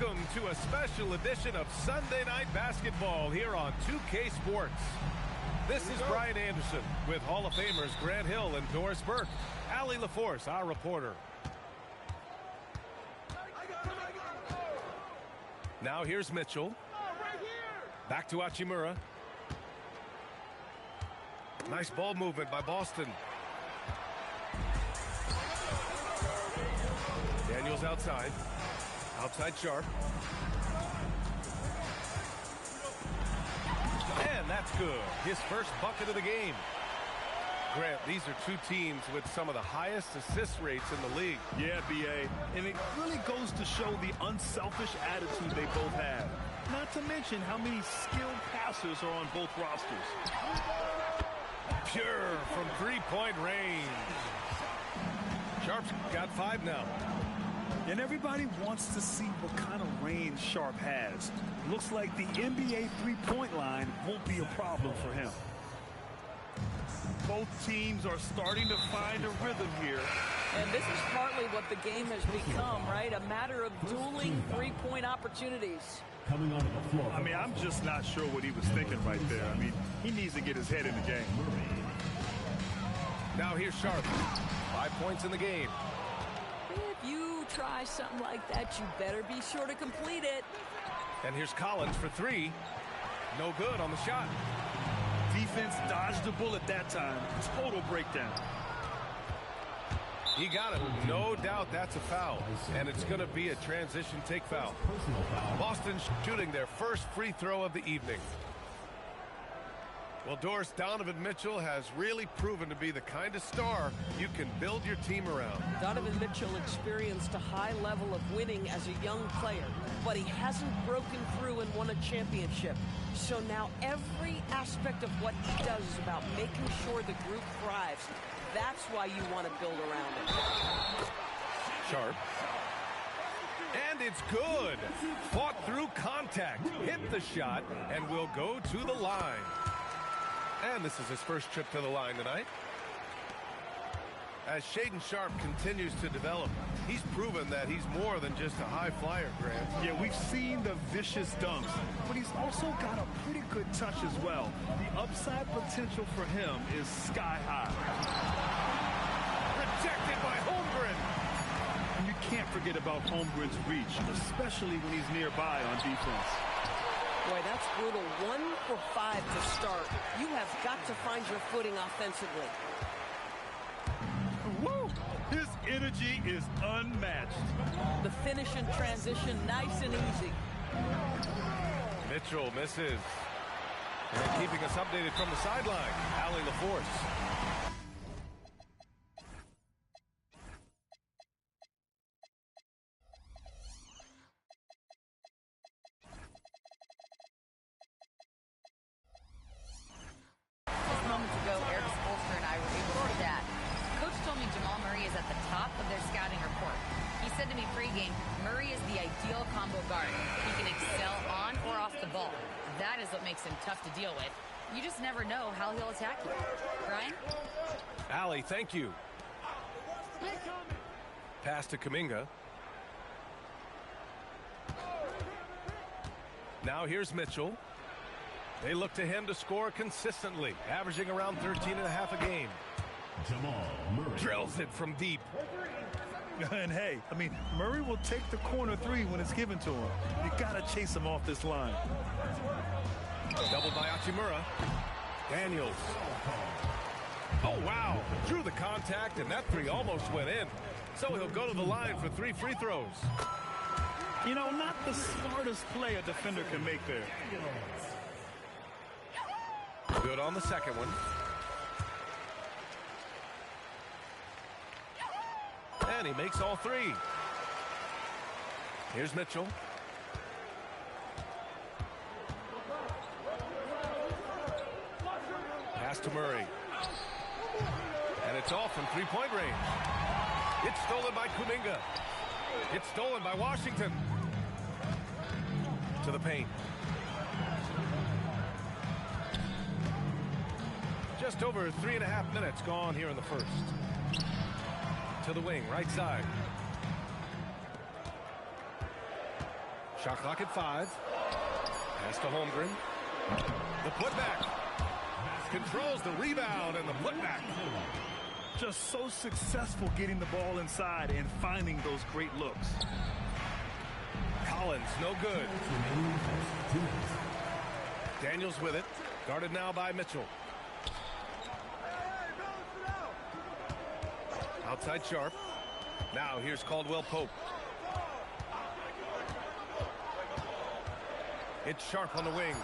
Welcome to a special edition of Sunday Night Basketball here on 2K Sports. This is Brian Anderson with Hall of Famers Grant Hill and Doris Burke. Allie LaForce, our reporter. Now here's Mitchell. Back to Hachimura. Nice ball movement by Boston. Daniels outside. Outside Sharp. And that's good. His first bucket of the game. Grant, these are two teams with some of the highest assist rates in the league. Yeah, B.A. And it really goes to show the unselfish attitude they both have. Not to mention how many skilled passers are on both rosters. Pure from three-point range. Sharp's got 5 now. And everybody wants to see what kind of range Sharp has. Looks like the NBA three-point line won't be a problem for him. Both teams are starting to find a rhythm here. And this is partly what the game has become, right? A matter of dueling three-point opportunities. Coming onto the floor. I mean, I'm just not sure what he was thinking right there. I mean, he needs to get his head in the game. Now here's Sharp. 5 points in the game. If you try something like that, you better be sure to complete it. And here's Collins for 3. No good on the shot. Defense dodged the bullet that time. Total breakdown. He got it. No doubt that's a foul. And it's going to be a transition take foul. Boston shooting their first free throw of the evening. Well, Doris, Donovan Mitchell has really proven to be the kind of star you can build your team around. Donovan Mitchell experienced a high level of winning as a young player, but he hasn't broken through and won a championship. So now every aspect of what he does is about making sure the group thrives. That's why you want to build around him. Sharp. And it's good. Fought through contact, hit the shot, and will go to the line. And this is his first trip to the line tonight. As Shaedon Sharp continues to develop, he's proven that he's more than just a high flyer, Grant. Yeah, we've seen the vicious dunks, but he's also got a pretty good touch as well. The upside potential for him is sky high. Rejected by Holmgren. And you can't forget about Holmgren's reach, especially when he's nearby on defense. Boy, that's brutal. 1 for 5 to start. You have got to find your footing offensively. Woo! His energy is unmatched. The finish and transition, nice and easy. Mitchell misses. And keeping us updated from the sideline, Allie LaForce. Makes him tough to deal with. You just never know how he'll attack you. Brian? Allie, thank you. Pass to Kuminga. Now here's Mitchell. They look to him to score consistently, averaging around 13.5 a game. Jamal Murray drills it from deep. And hey, I mean, Murray will take the corner 3 when it's given to him. You gotta chase him off this line. Doubled by Hachimura. Daniels. Oh, wow. Drew the contact, and that 3 almost went in. So he'll go to the line for 3 free throws. You know, not the smartest play a defender can make there. Good on the second one. And he makes all 3. Here's Mitchell. Pass to Murray. And it's all from three-point range. It's stolen by Kuminga. It's stolen by Washington. To the paint. Just over 3.5 minutes gone here in the first. To the wing, right side. Shot clock at 5. Pass to Holmgren. The putback. Controls the rebound and the putback. Just so successful getting the ball inside and finding those great looks. Collins, no good. Daniels with it. Guarded now by Mitchell. Outside Sharp. Now here's Caldwell Pope. It's Sharp on the wing.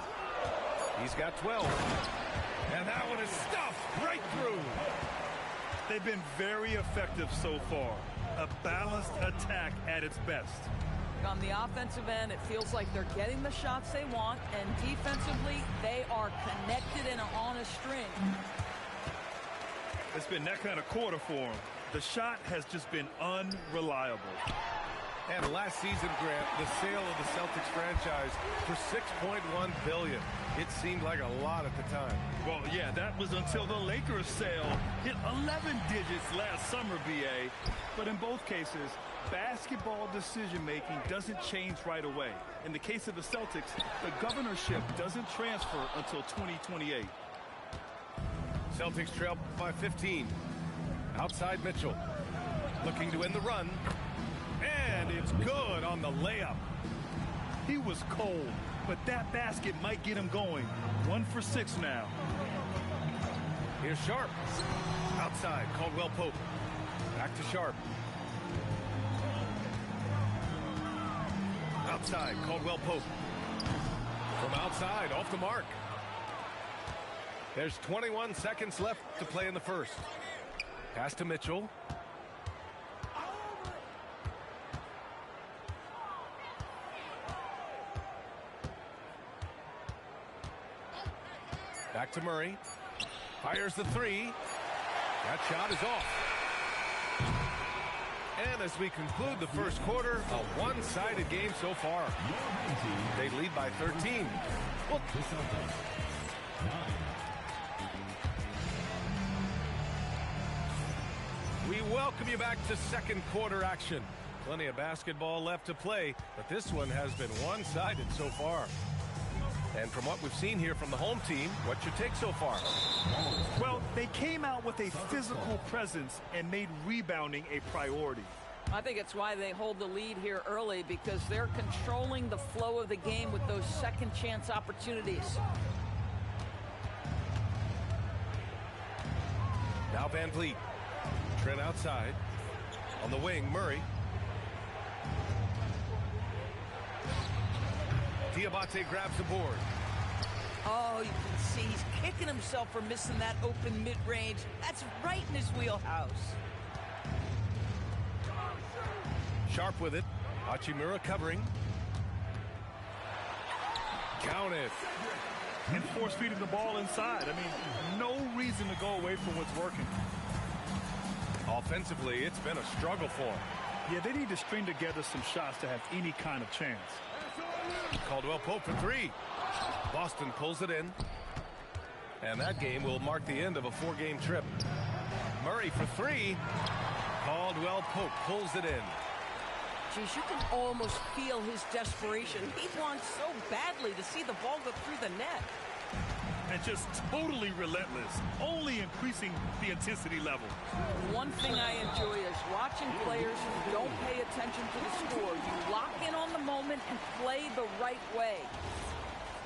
He's got 12. And that one is stuffed right through. They've been very effective so far. A balanced attack at its best. On the offensive end, it feels like they're getting the shots they want, and defensively, they are connected and on a string. It's been that kind of quarter for them. The shot has just been unreliable. And last season, Grant, the sale of the Celtics franchise for $6.1 billion. It seemed like a lot at the time. Well, yeah, that was until the Lakers sale hit 11 digits last summer, BA. But in both cases, basketball decision-making doesn't change right away. In the case of the Celtics, the governorship doesn't transfer until 2028. Celtics trail by 15. Outside Mitchell. Looking to end the run. And it's good on the layup. He was cold, but that basket might get him going. 1 for 6 now. Here's Sharp. Outside, Caldwell Pope. Back to Sharp. Outside, Caldwell Pope. From outside, off the mark. There's 21 seconds left to play in the first. Pass to Mitchell. Back to Murray. Fires the 3. That shot is off. And as we conclude the first quarter, a one-sided game so far. They lead by 13. Well, we welcome you back to second quarter action. Plenty of basketball left to play, but this one has been one-sided so far. And from what we've seen here from the home team, what's your take so far? Well, they came out with a physical presence and made rebounding a priority. I think it's why they hold the lead here early, because they're controlling the flow of the game with those second chance opportunities. Now Van Vliet. Trent outside. On the wing, Murray. Diabate grabs the board. Oh, you can see he's kicking himself for missing that open mid-range. That's right in his wheelhouse. Sharp with it. Hachimura covering. Count it. And force-feeding the ball inside. I mean, no reason to go away from what's working. Offensively, it's been a struggle for him. Yeah, they need to string together some shots to have any kind of chance. Caldwell Pope for 3. Boston pulls it in. And that game will mark the end of a 4-game trip. Murray for 3. Caldwell Pope pulls it in. Geez, you can almost feel his desperation. He wants so badly to see the ball go through the net. And just totally relentless, only increasing the intensity level. One thing I enjoy is watching players who don't pay attention to the score. You lock in on the moment and play the right way.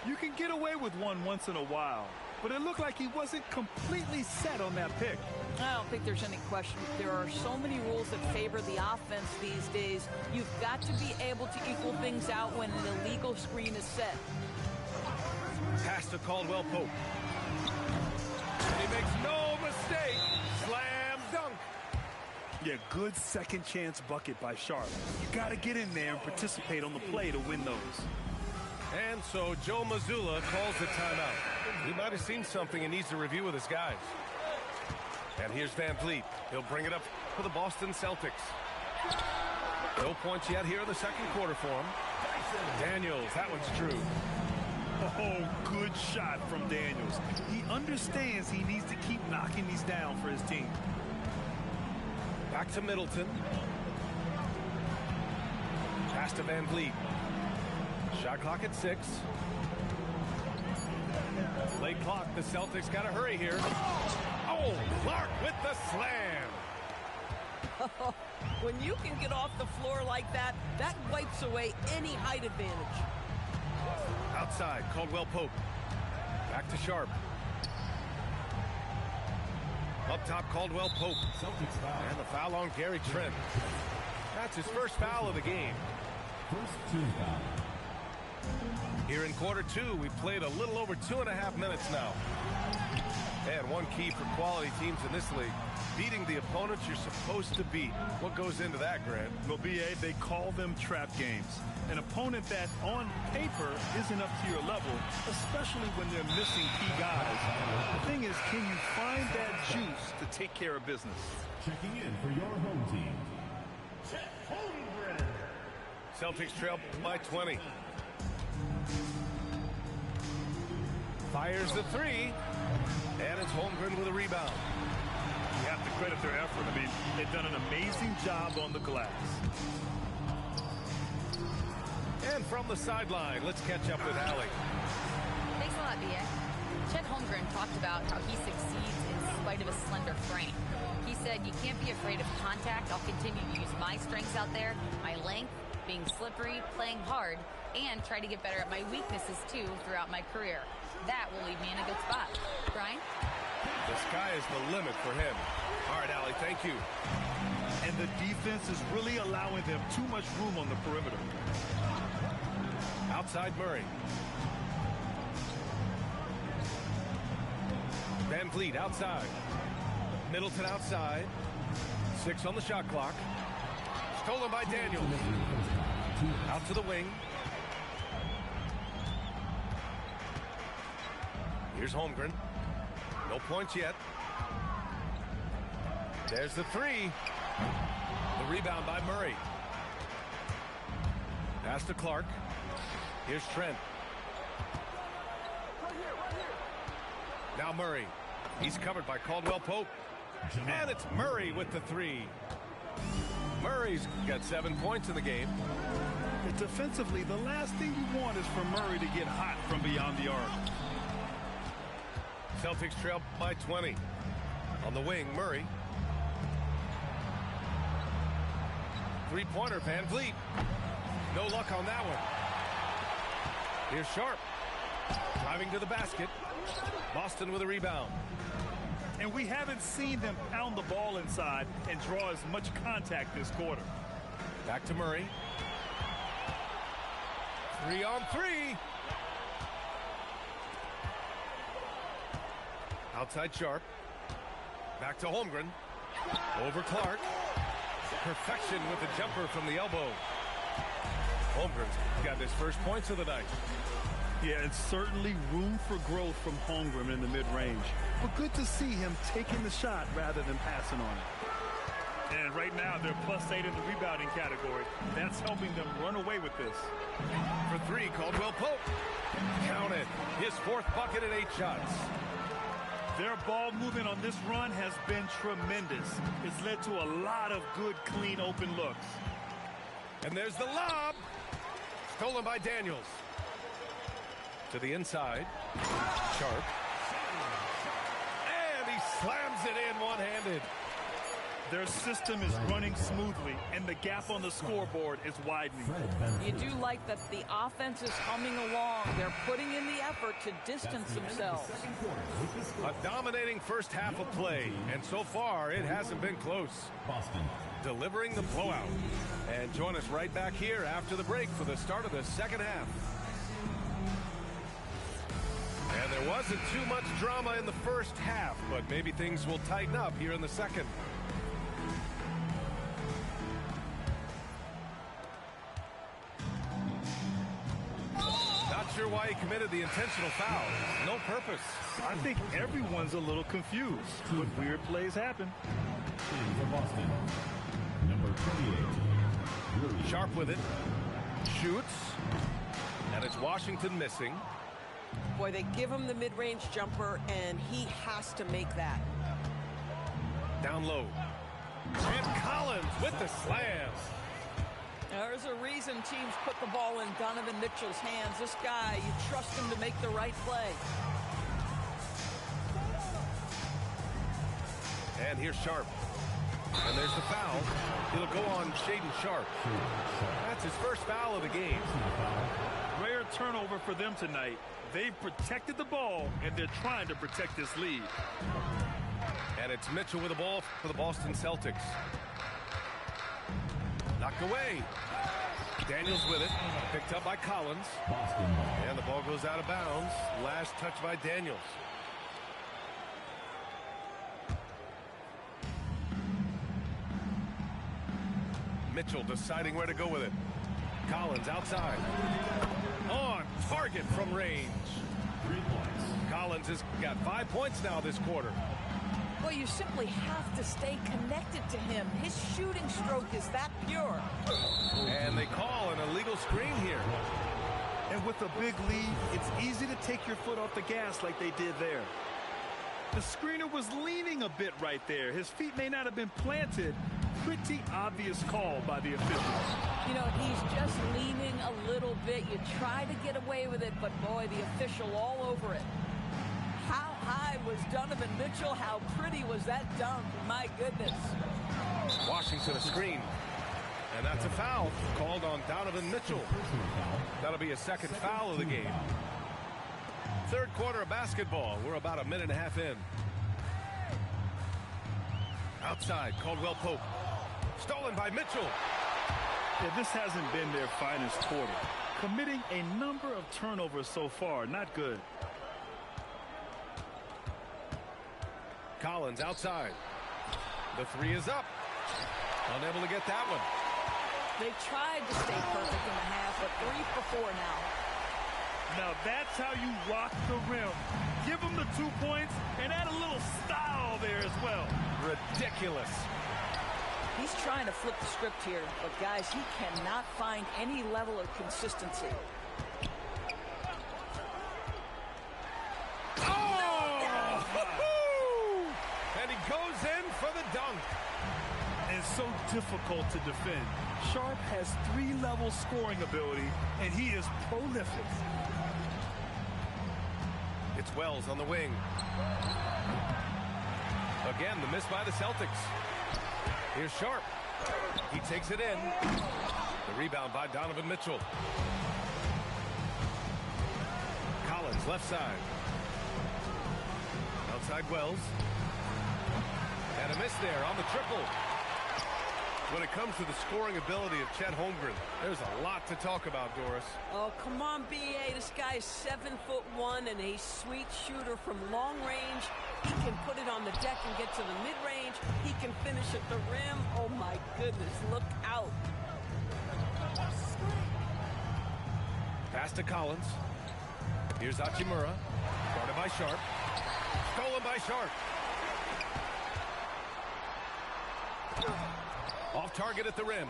You can get away with one once in a while, but it looked like he wasn't completely set on that pick. I don't think there's any question. There are so many rules that favor the offense these days. You've got to be able to equal things out when an illegal screen is set. Pass to Caldwell Pope. And he makes no mistake. Slam dunk. Yeah, good second chance bucket by Sharp. You got to get in there and participate on the play to win those. And so Joe Mazzulla calls the timeout. He might have seen something and needs to review with his guys. And here's Van Vliet. He'll bring it up for the Boston Celtics. No points yet here in the second quarter for him. Daniels, that one's true. Oh, good shot from Daniels. He understands he needs to keep knocking these down for his team. Back to Middleton. Pass to Van Vliet. Shot clock at 6. Late clock. The Celtics got to hurry here. Oh, Clark with the slam. When you can get off the floor like that, that wipes away any height advantage. Outside, Caldwell Pope. Back to Sharp. Up top, Caldwell Pope. And the foul on Gary Trent. That's his first foul of the game. First team foul. Here in quarter 2, we've played a little over 2.5 minutes now. And one key for quality teams in this league, beating the opponents you're supposed to beat. What goes into that, Grant? Well, B.A., they call them trap games. An opponent that, on paper, isn't up to your level, especially when they're missing key guys. The thing is, can you find that juice to take care of business? Checking in for your home team. Celtics trail by 20. Fires the 3. And it's Holmgren with a rebound. You have to credit their effort. I mean, they've done an amazing job on the glass. And from the sideline, let's catch up with Allie. Thanks a lot, B.A. Chet Holmgren talked about how he succeeds in spite of a slender frame. He said, you can't be afraid of contact. I'll continue to use my strengths out there, my length, being slippery, playing hard, and try to get better at my weaknesses, too, throughout my career. That will leave me in a good spot. Brian? The sky is the limit for him. All right, Allie, thank you. And the defense is really allowing them too much room on the perimeter. Outside Murray. Van Vliet outside. Middleton outside. 6 on the shot clock. Stolen by Daniels. Out to the wing. Here's Holmgren. No points yet. There's the 3. The rebound by Murray. Pass to Clark. Here's Trent. Now Murray. He's covered by Caldwell Pope. And it's Murray with the 3. Murray's got 7 points in the game. Defensively, the last thing you want is for Murray to get hot from beyond the arc. Celtics trail by 20. On the wing, Murray. Three-pointer, Van Vliet. No luck on that one. Here's Sharp. Driving to the basket. Boston with a rebound. And we haven't seen them pound the ball inside and draw as much contact this quarter. Back to Murray. 3 on 3. Outside Sharp. Back to Holmgren. Over Clark. Perfection with the jumper from the elbow. Holmgren's got his first points of the night. Yeah, it's certainly room for growth from Holmgren in the mid-range. But good to see him taking the shot rather than passing on it. And right now, they're +8 in the rebounding category. That's helping them run away with this. For 3, Caldwell Pope. Count it. His 4th bucket at 8 shots. Their ball movement on this run has been tremendous. It's led to a lot of good, clean, open looks. And there's the lob. Stolen by Daniels. To the inside. Sharp. And he slams it in one-handed. Their system is running smoothly, and the gap on the scoreboard is widening. You do like that the offense is humming along. They're putting in the effort to distance themselves. A dominating first half of play, and so far it hasn't been close. Boston. Delivering the blowout. And join us right back here after the break for the start of the second half. And there wasn't too much drama in the first half, but maybe things will tighten up here in the second. Not sure why he committed the intentional foul. No purpose. I think everyone's a little confused, but weird plays happen. For Boston. Number 28. Sharp with it. Shoots. And it's Washington missing. Boy, they give him the mid-range jumper, and he has to make that. Down low. And Collins with the slam. There's a reason teams put the ball in Donovan Mitchell's hands. This guy, you trust him to make the right play. And here's Sharp. And there's the foul. It'll go on Shaedon Sharp. That's his first foul of the game. Rare turnover for them tonight. They've protected the ball, and they're trying to protect this lead. And it's Mitchell with the ball for the Boston Celtics. Knocked away. Daniels with it. Picked up by Collins. And the ball goes out of bounds. Last touch by Daniels. Mitchell deciding where to go with it. Collins outside. On target from range. 3 points. Collins has got 5 points now this quarter. Well, you simply have to stay connected to him. His shooting stroke is that pure. And they call an illegal screen here. And with a big lead, it's easy to take your foot off the gas like they did there. The screener was leaning a bit right there. His feet may not have been planted. Pretty obvious call by the officials. You know, he's just leaning a little bit. You try to get away with it, but boy, the official all over it. How high was Donovan Mitchell? How pretty was that dunk? My goodness. Washington a screen. And that's a foul called on Donovan Mitchell. That'll be a second foul of the game. Third quarter of basketball. We're about a minute and a half in. Outside, Caldwell Pope. Stolen by Mitchell. Yeah, this hasn't been their finest quarter. Committing a number of turnovers so far. Not good. Collins outside. The three is up. Unable to get that one. They tried to stay perfect in the half, but 3 for 4 now. Now that's how you rock the rim. Give them the 2 points and add a little style there as well. Ridiculous. He's trying to flip the script here, but guys, he cannot find any level of consistency. Oh! And he goes in for the dunk. It's so difficult to defend. Sharp has 3-level scoring ability, and he is prolific. It's Wells on the wing. Again, the miss by the Celtics. Here's Sharp. He takes it in. The rebound by Donovan Mitchell. Collins left side. Outside Wells. And a miss there on the triple. When it comes to the scoring ability of Chet Holmgren, there's a lot to talk about, Doris. Oh, come on, B.A. This guy is 7'1" and a sweet shooter from long range. He can put it on the deck and get to the mid-range. He can finish at the rim. Oh, my goodness, look out. Pass to Collins. Here's Hachimura. Guarded by Sharp. Stolen by Sharp. Off target at the rim.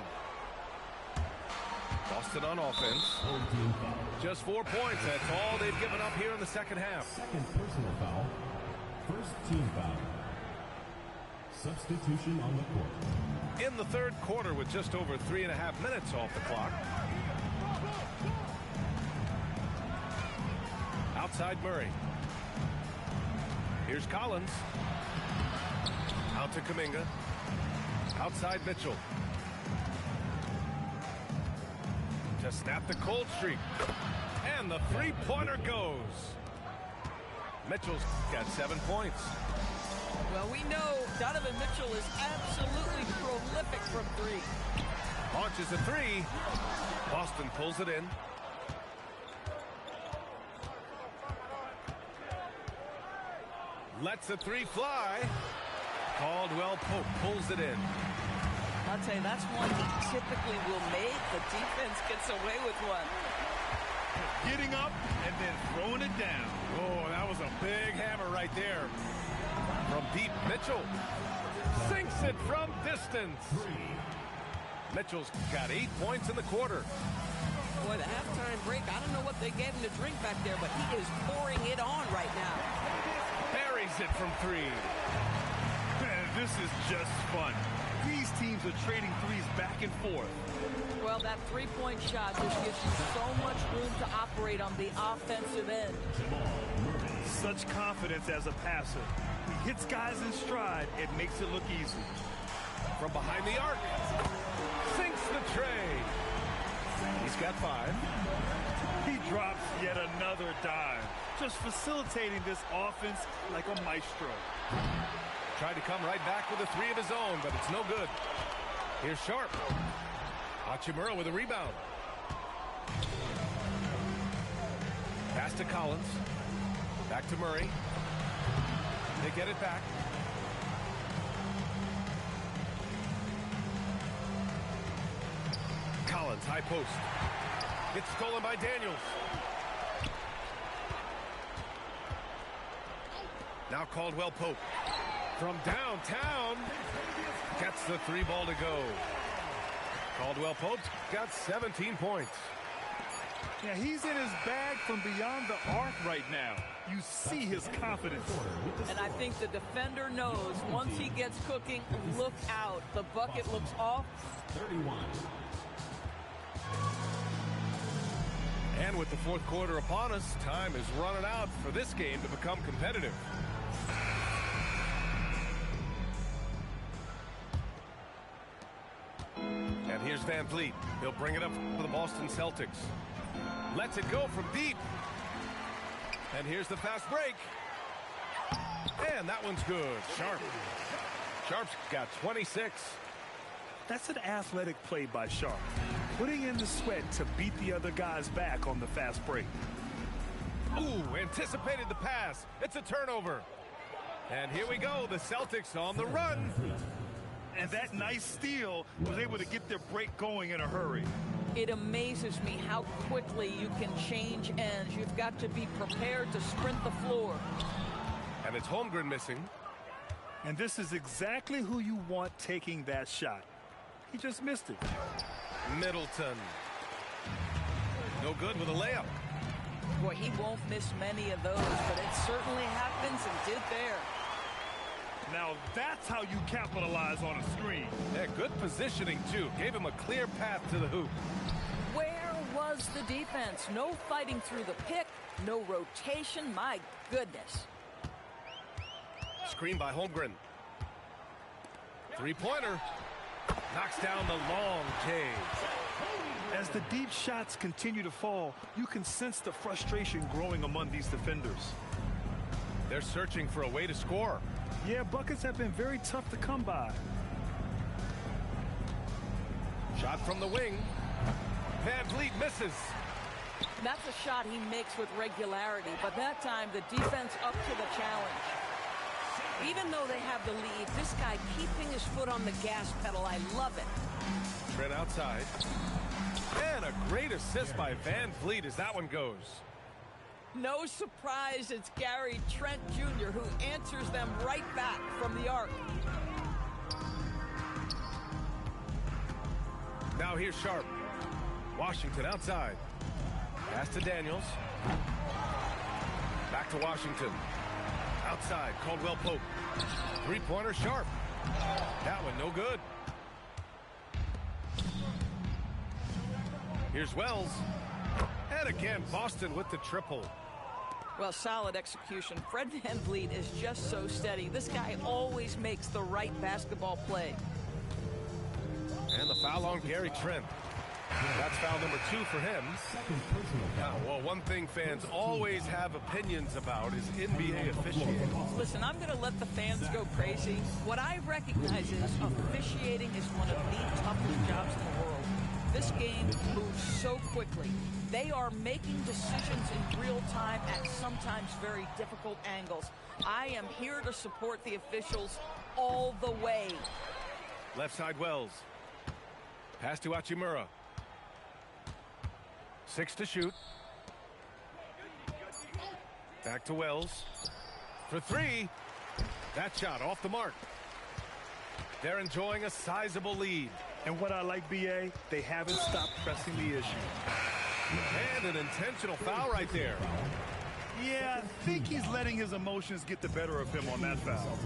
Boston on offense. Just 4 points. That's all they've given up here in the second half. Second personal foul. First team foul. Substitution on the court. In the third quarter with just over 3.5 minutes off the clock. Outside Murray. Here's Collins. Out to Kuminga. Outside Mitchell. To snap the cold streak. And the three-pointer goes. Mitchell's got 7 points. Well, we know Donovan Mitchell is absolutely prolific from 3. Launches a 3. Boston pulls it in. Lets the 3 fly. Caldwell Pope pulls it in. I'll tell you, that's one he typically will make. The defense gets away with one. Getting up and then throwing it down. Oh, that was a big hammer right there. From deep, Mitchell sinks it from distance. Mitchell's got 8 points in the quarter. Boy, the halftime break, I don't know what they gave him to drink back there, but he is pouring it on right now. Buries it from 3. This is just fun. These teams teams are trading threes back and forth. Well, that three-point shot just gives you so much room to operate on the offensive end. Such confidence as a passer. He hits guys in stride. It makes it look easy. From behind the arc. Sinks the tray. He's got 5. He drops yet another dime. Just facilitating this offense like a maestro. Tried to come right back with a 3 of his own, but it's no good. Here's Sharp. Hachimura with a rebound. Pass to Collins. Back to Murray. They get it back. Collins, high post. Gets stolen by Daniels. Now Caldwell Pope. From downtown. Gets the 3 ball to go. Caldwell Pope's got 17 points. Yeah, he's in his bag from beyond the arc right now. You see his confidence. And I think the defender knows once he gets cooking, look out. The bucket looks off. 31. And with the fourth quarter upon us, time is running out for this game to become competitive. And here's Van Vliet. He'll bring it up for the Boston Celtics. Lets it go from deep. And here's the fast break. And that one's good. Sharp. Sharp's got 26. That's an athletic play by Sharp. Putting in the sweat to beat the other guys back on the fast break. Ooh, anticipated the pass. It's a turnover. And here we go. The Celtics on the run. And that nice steal was able to get their break going in a hurry. It amazes me how quickly you can change ends. You've got to be prepared to sprint the floor. And it's Holmgren missing. And this is exactly who you want taking that shot. He just missed it. Middleton. No good with a layup. Boy, he won't miss many of those, but it certainly happens and did there. Now that's how you capitalize on a screen. Yeah, good positioning, too. Gave him a clear path to the hoop. Where was the defense? No fighting through the pick, no rotation. My goodness. Screen by Holmgren. Three-pointer. Knocks down the long J. As the deep shots continue to fall, you can sense the frustration growing among these defenders. They're searching for a way to score. Yeah, buckets have been very tough to come by. Shot from the wing. Van Vliet misses. That's a shot he makes with regularity, but that time the defense up to the challenge. Even though they have the lead, this guy keeping his foot on the gas pedal, I love it. Trent outside. And a great assist by Van Vliet as that one goes. No surprise, it's Gary Trent Jr. who answers them right back from the arc. Now here's Sharp. Washington outside. Pass to Daniels. Back to Washington. Outside, Caldwell Pope. Three-pointer Sharp. That one no good. Here's Wells. And again, Boston with the triple. Well, solid execution. Fred Van Vliet is just so steady. This guy always makes the right basketball play. And the foul on Gary Trent. That's foul number 2 for him. Well, one thing fans always have opinions about is NBA officiating. Listen, I'm going to let the fans go crazy. What I recognize is officiating is one of the toughest jobs in the world. This game moves so quickly. They are making decisions in real time at sometimes very difficult angles. I am here to support the officials all the way. Left side Wells. Pass to Hachimura. 6 to shoot. Back to Wells. For 3. That shot off the mark. They're enjoying a sizable lead. And what I like, BA, they haven't stopped pressing the issue. And an intentional foul right there. Yeah, I think he's letting his emotions get the better of him on that foul.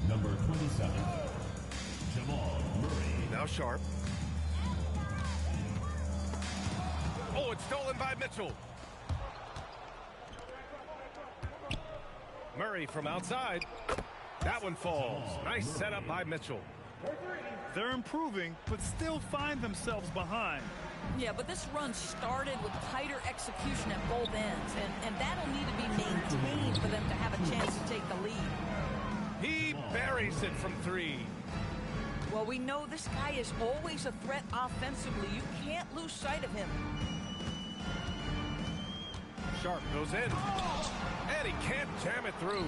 Number 27, Jamal Murray. Sharp. Oh, it's stolen by Mitchell. Murray from outside. That one falls. Nice setup by Mitchell. They're improving, but still find themselves behind. Yeah, but this run started with tighter execution at both ends, and that'll need to be maintained for them to have a chance to take the lead. He buries it from three. Well, we know this guy is always a threat offensively. You can't lose sight of him. Sharp goes in, and he can't jam it through.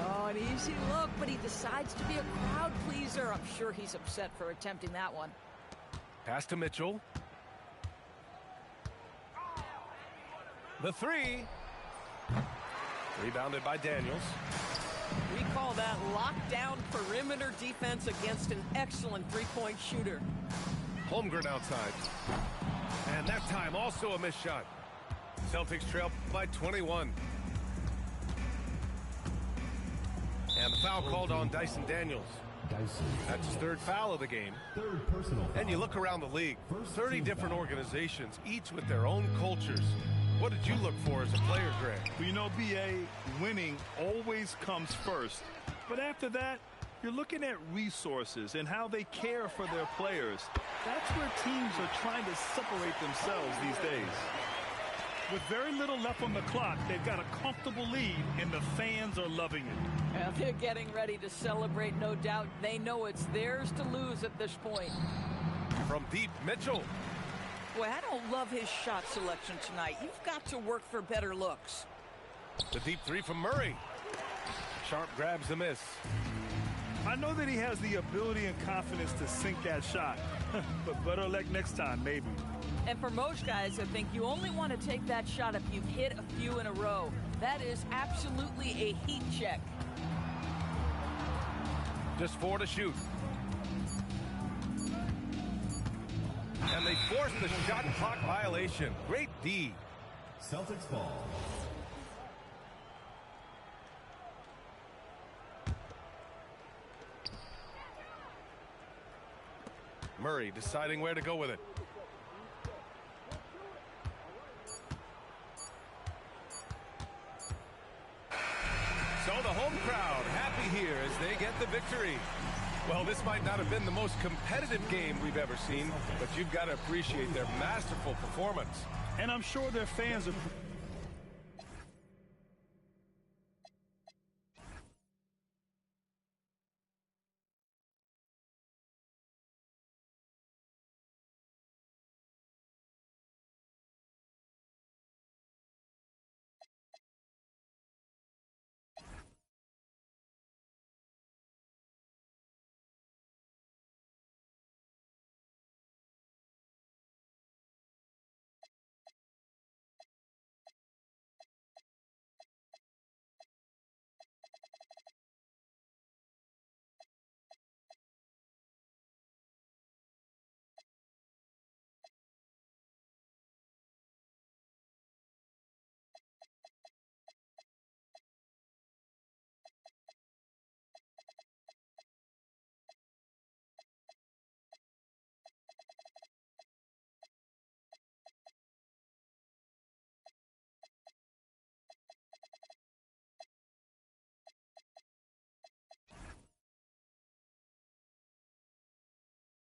Oh, an easy look, but he decides to be a crowd pleaser. I'm sure he's upset for attempting that one. Pass to Mitchell. The three. Rebounded by Daniels. We call that lockdown perimeter defense against an excellent three-point shooter. Holmgren outside. And that time also a missed shot. Celtics trail by 21. And the foul called on Dyson Daniels. That's his third foul of the game. Third personal foul. And you look around the league, 30 different organizations, each with their own cultures. What did you look for as a player, Greg? Well, you know, B.A., winning always comes first. But after that, you're looking at resources and how they care for their players. That's where teams are trying to separate themselves these days. With very little left on the clock, they've got a comfortable lead, and the fans are loving it. Well, they're getting ready to celebrate, no doubt. They know it's theirs to lose at this point. From deep, Mitchell. Boy, I don't love his shot selection tonight. You've got to work for better looks. The deep three from Murray. Sharp grabs the miss. I know that he has the ability and confidence to sink that shot, but better luck next time, maybe. And for most guys, I think you only want to take that shot if you've hit a few in a row. That is absolutely a heat check. Just 4 to shoot. And they force the shot clock violation. Great D. Celtics ball. Murray deciding where to go with it. So the home crowd happy here as they get the victory. Well, this might not have been the most competitive game we've ever seen, but you've got to appreciate their masterful performance. And I'm sure their fans are